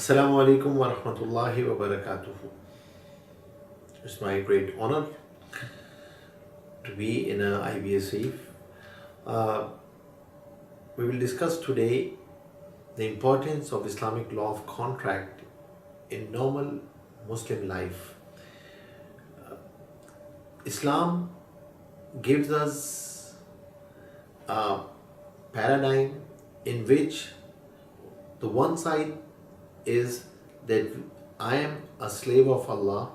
Assalamu alaikum wa rahmatullahi wa barakatuhu. It's my great honor to be in a IBS CEIF. We will discuss today the importance of Islamic law of contract in normal Muslim life. Islam gives us a paradigm in which the one side is that I am a slave of Allah.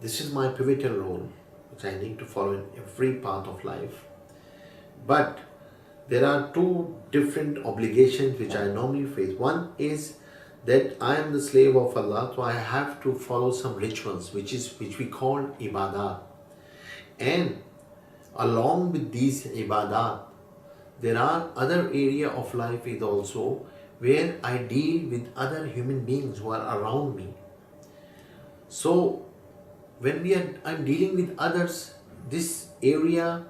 This is my pivotal role which I need to follow in every part of life. But there are two different obligations which I normally face. One is that I am the slave of Allah, so I have to follow some rituals which we call ibadat. And along with these ibadat, there are other area of life is also where I deal with other human beings who are around me. So when I'm dealing with others, this area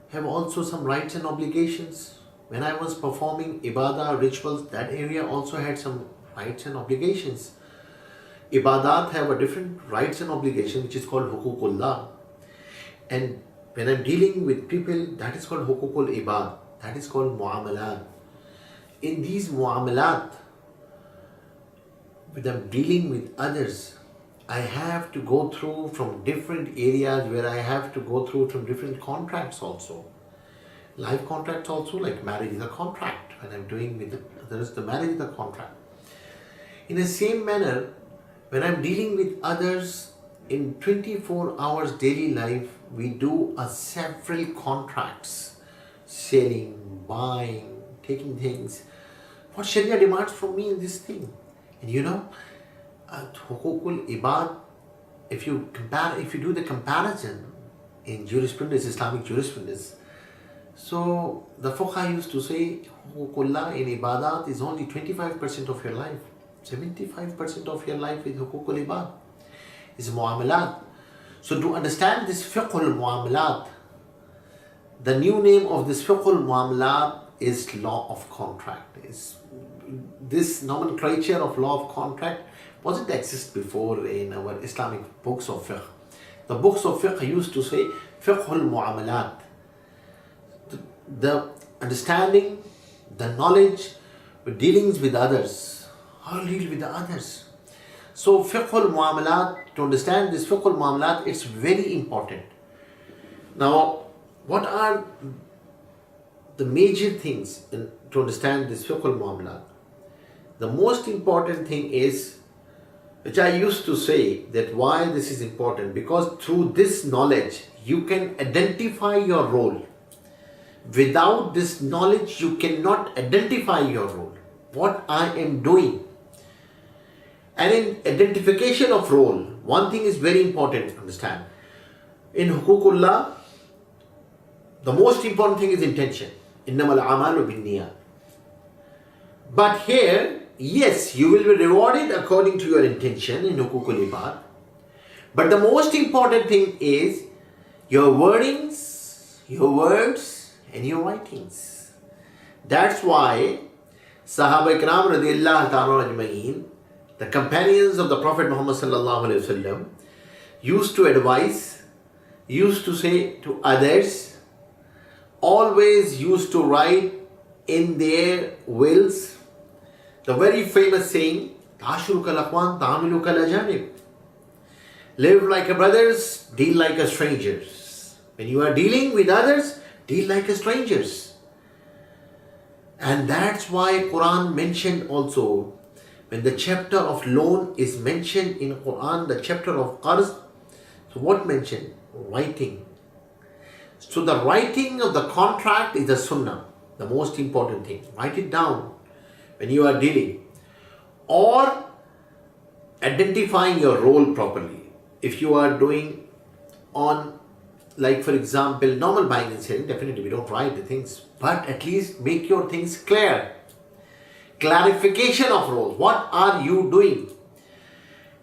have also some rights and obligations. When I was performing ibadah rituals, that area also had some rights and obligations. Ibadat have a different rights and obligation which is called huququllah. And when I'm dealing with people, that is called huququl ibad, that is called muamalat. In these muamalat, when I'm dealing with others, I have to go through from different areas where I have to go through from different contracts also. Life contracts also, like marriage is a contract. When I'm doing with others, the marriage is a contract. In the same manner, when I'm dealing with others in 24 hours daily life, we do several contracts, selling, buying, taking things. What Sharia demands from me in this thing. And Hukukul Ibad, if you do the comparison in jurisprudence, Islamic jurisprudence, so the Fuqaha used to say Hukukullah in Ibadat is only 25% of your life. 75% of your life is Hukukul Ibad, is Muamalat. So to understand this Fiqhul Muamalat, the new name of this Fiqhul Muamalat is law of contract. This nomenclature of law of contract wasn't exist before in our Islamic books of fiqh. The books of fiqh used to say fiqhul muamalat, the understanding, the knowledge, with dealings with others, how to deal with the others. So fiqhul muamalat, to understand this fiqhul muamalat, it's very important. Now, what are the major things to understand this fiqhul muamalat? The most important thing is, which I used to say, that why this is important, because through this knowledge you can identify your role. Without this knowledge you cannot identify your role, what I am doing. And in identification of role, one thing is very important to understand. In Huququllah, the most important thing is intention. Innamal a'malu binniyat. But here, yes, you will be rewarded according to your intention in Hukukul Ibad. But the most important thing is your wordings, your words and your writings. That's why Sahaba Ikram radiyallahu ta'ala ajma'in, the companions of the Prophet Muhammad sallallahu alayhi wa sallam, used to advise, used to say to others, always used to write in their wills the very famous saying, Tashuruka al-aqwan ta'amiluka al-ajanib. Live like a brothers, deal like a strangers. When you are dealing with others, deal like a strangers. And that's why Quran mentioned also, when the chapter of loan is mentioned in Quran, the chapter of qarz, so what mentioned? Writing. So the writing of the contract is the sunnah, the most important thing. Write it down when you are dealing, or identifying your role properly. If you are doing on, like for example, normal buying and selling, definitely we don't write the things, but at least make your things clear. Clarification of roles. What are you doing?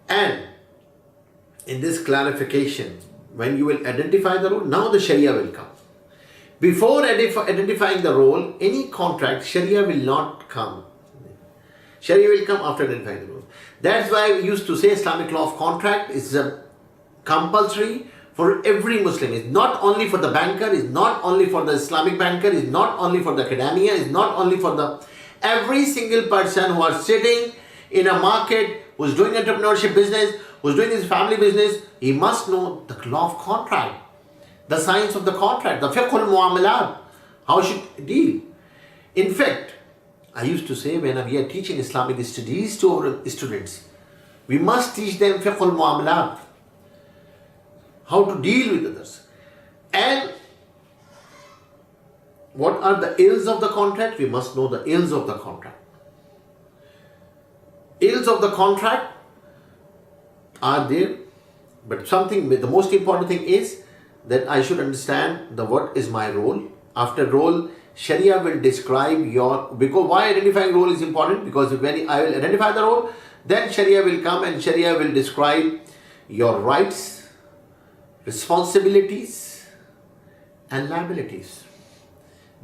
And in this clarification, when you will identify the role, now the Sharia will come. Before identifying the role, any contract, Sharia will not come. Sharia will come after identifying the role. That's why we used to say Islamic law of contract is compulsory for every Muslim. It's not only for the banker, it's not only for the Islamic banker, it's not only for the academia, it's not only for the every single person who are sitting in a market, who's doing entrepreneurship business, who's doing his family business, he must know the law of contract, the science of the contract, the fiqh al-muamalat, how should deal. In fact, I used to say when we are teaching Islamic studies to our students, we must teach them fiqh al-muamalat, how to deal with others. And what are the ills of the contract? We must know the ills of the contract. Ills of the contract are there, but the most important thing is that I should understand what is my role. After role, Sharia will describe because why identifying role is important? Because when I will identify the role, then Sharia will come and Sharia will describe your rights, responsibilities and liabilities.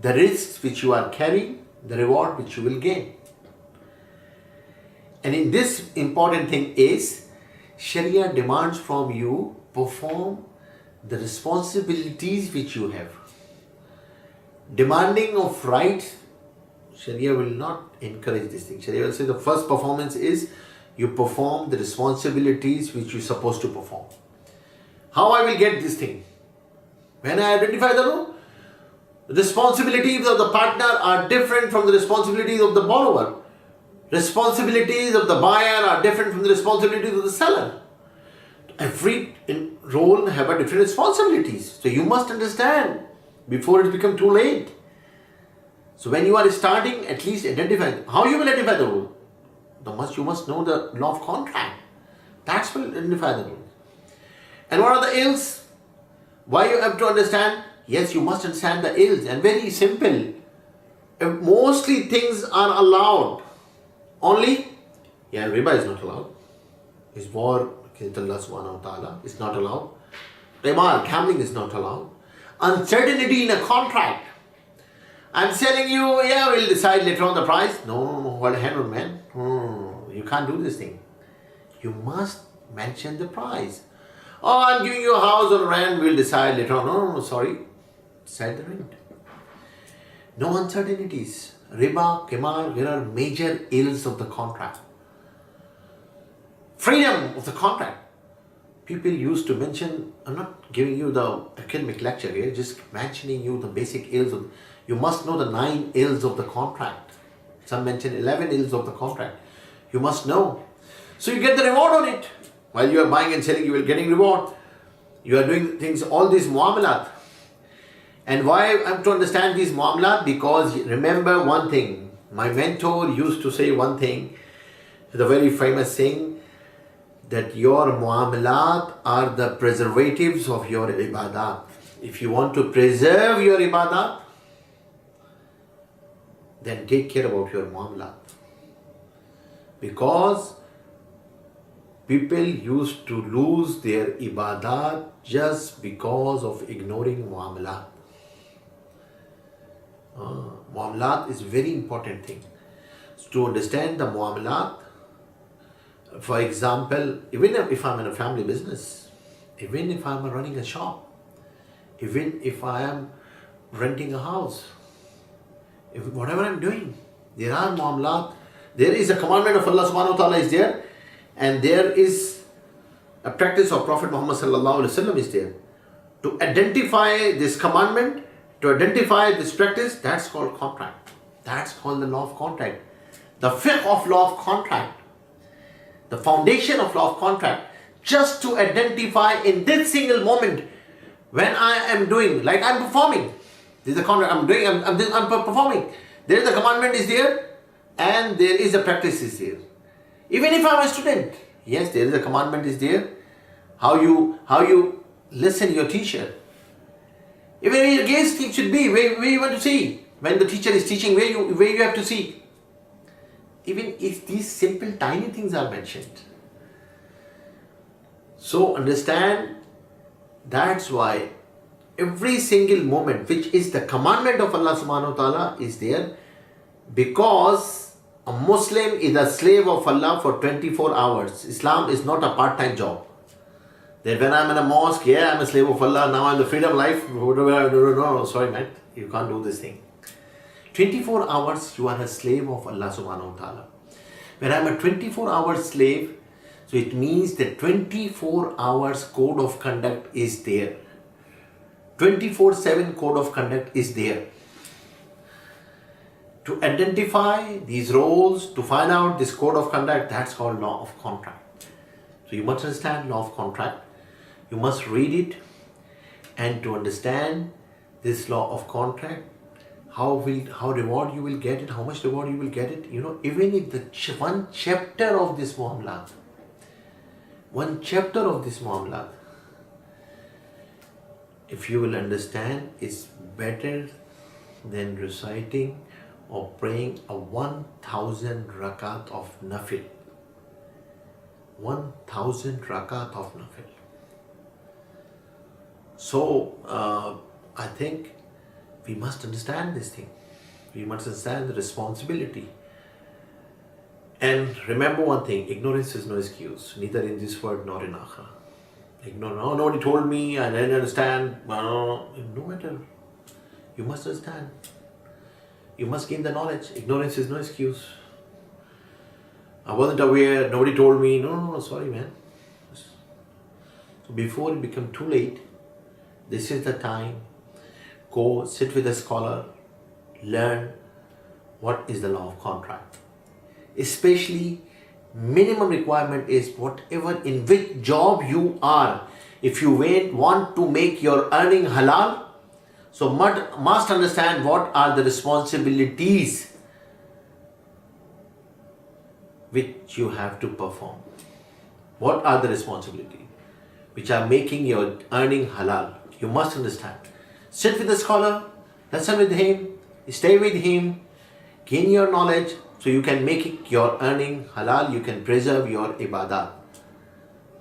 The risks which you are carrying, the reward which you will gain. And in this important thing is, Sharia demands from you perform the responsibilities which you have. Demanding of rights, Sharia will not encourage this thing. Sharia will say the first performance is you perform the responsibilities which you're supposed to perform. How I will get this thing? When I identify the role, the responsibilities of the partner are different from the responsibilities of the borrower. Responsibilities of the buyer are different from the responsibilities of the seller. Every role have a different responsibilities. So you must understand before it becomes too late. So when you are starting, at least identify. How you will identify the role? You must know the law of contract. That's will identify the role. And what are the ills? Why you have to understand? Yes, you must understand the ills. And very simple. Mostly things are allowed. Only, riba is not allowed. Is war against Allah subhanahu wa ta'ala is not allowed. Qimar, gambling is not allowed. Uncertainty in a contract. I'm selling you, we'll decide later on the price. No, hold a hand on man. You can't do this thing. You must mention the price. Oh, I'm giving you a house on rent, we'll decide later on. No, sorry. Decide the rent. No uncertainties. Riba, qimar, there are major ills of the contract. Freedom of the contract. People used to mention, I'm not giving you the academic lecture here, just mentioning you the basic ills of, you must know the 9 ills of the contract. Some mention 11 ills of the contract. You must know. So you get the reward on it. While you are buying and selling, you are getting reward. You are doing things, all these muamalat. And why I have to understand these muamalat? Because remember one thing, my mentor used to say one thing, the very famous saying, that your muamalat are the preservatives of your ibadat. If you want to preserve your ibadat, then take care about your muamalat. Because people used to lose their ibadat just because of ignoring muamalat. Muamalat is very important thing. So to understand the muamalat, for example, even if I'm in a family business, even if I'm running a shop, even if I am renting a house, whatever I'm doing, there are muamalat. There is a commandment of Allah subhanahu wa ta'ala is there, and there is a practice of Prophet Muhammad sallallahu alaihi wasallam is there. To identify this commandment, to identify this practice, that's called contract. That's called the law of contract. The fiqh of law of contract. The foundation of law of contract. Just to identify in this single moment when I am doing, like I'm performing. This is the contract I'm doing, I'm performing. There is a commandment is there and there is a practice is there. Even if I'm a student, yes, there is a commandment is there. How you listen your teacher. Even where your gaze should be, where you want to see. When the teacher is teaching, where you have to see. Even if these simple tiny things are mentioned. So understand, that's why every single moment which is the commandment of Allah subhanahu wa ta'ala is there, because A Muslim is a slave of Allah for 24 hours. Islam is not a part-time job. That when I'm in a mosque, yeah, I'm a slave of Allah, now I'm the freedom life. No, sorry man, you can't do this thing. 24 hours you are a slave of Allah subhanahu wa ta'ala. When I'm a 24 hour slave, so it means that 24 hours code of conduct is there. 24/7 code of conduct is there. To identify these roles, to find out this code of conduct, that's called law of contract. So you must understand law of contract. You must read it, and to understand this law of contract, how reward you will get it, how much reward you will get it. You know, even if the one chapter of this muamalat, if you will understand, is better than reciting or praying a 1000 rakat of nafil. 1000 rakat of nafil. So I think we must understand this thing. We must understand the responsibility. And remember one thing, ignorance is no excuse, neither in this world nor in akhirah. Ignore, oh, nobody told me, I didn't understand. No matter. You must understand. You must gain the knowledge. Ignorance is no excuse. I wasn't aware, nobody told me. No, sorry man. So before it becomes too late, this is the time. Go sit with a scholar, learn what is the law of contract. Especially, minimum requirement is whatever in which job you are. If you want to make your earning halal, so must understand what are the responsibilities which you have to perform. What are the responsibilities which are making your earning halal? You must understand. Sit with the scholar, listen with him, stay with him, gain your knowledge so you can make it your earning halal, you can preserve your ibadah.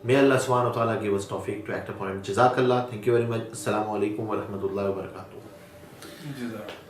May Allah subhanahu wa ta'ala give us tawfiq to act upon it. Jazakallah. Thank you very much. Assalamu alaikum wa rahmatullahi wa barakatuh.